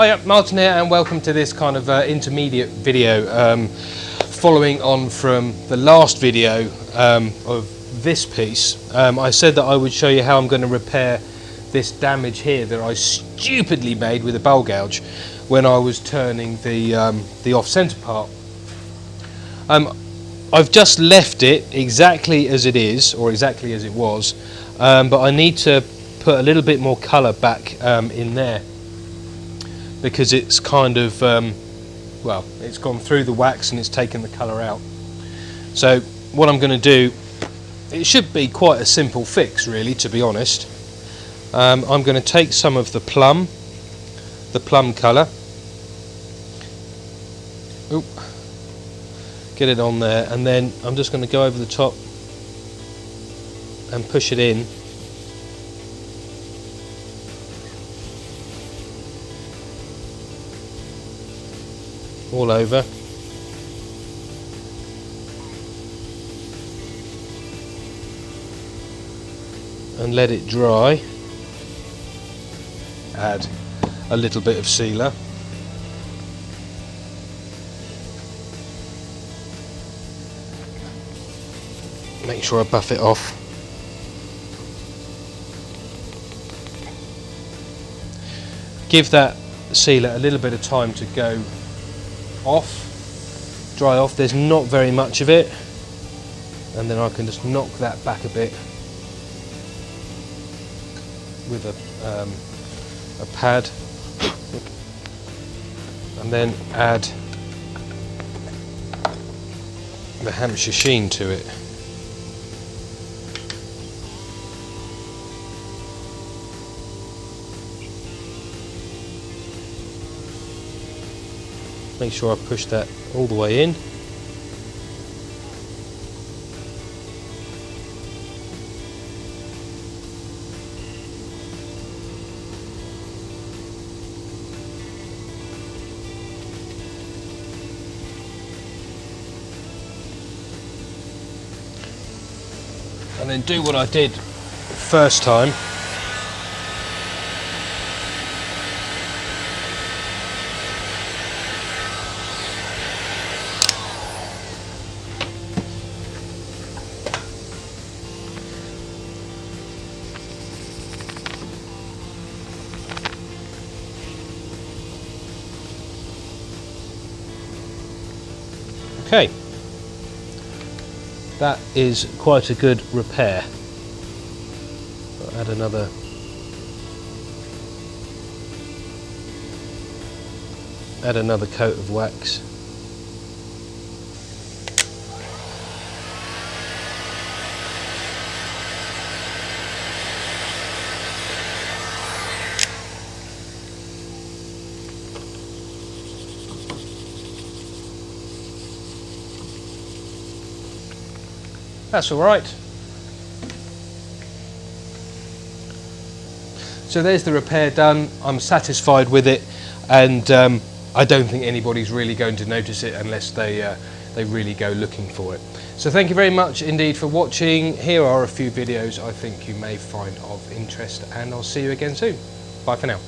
Hiya, Martin here, and welcome to this kind of intermediate video following on from the last video of this piece. I said that I would show you how I'm going to repair this damage here that I stupidly made with a bowl gouge when I was turning the off-centre part. I've just left it exactly as it is, or exactly as it was, but I need to put a little bit more colour back in there, because it's kind of, well, it's gone through the wax and it's taken the colour out. So what I'm going to do, it should be quite a simple fix really, to be honest. I'm going to take some of the plum colour, get it on there, and then I'm just going to go over the top and push it in. All over. And let it dry. Add a little bit of sealer. Make sure I buff it off. Give that sealer a little bit of time to go off, dry off. There's not very much of it, and then I can just knock that back a bit with a pad, and then add the Hampshire sheen to it. Make sure I push that all the way in. And then do what I did first time. Okay, that is quite a good repair. I'll add another coat of wax. That's all right. So there's the repair done. I'm satisfied with it, and I don't think anybody's really going to notice it unless they really go looking for it. So thank you very much indeed for watching. Here are a few videos I think you may find of interest, and I'll see you again soon. Bye for now.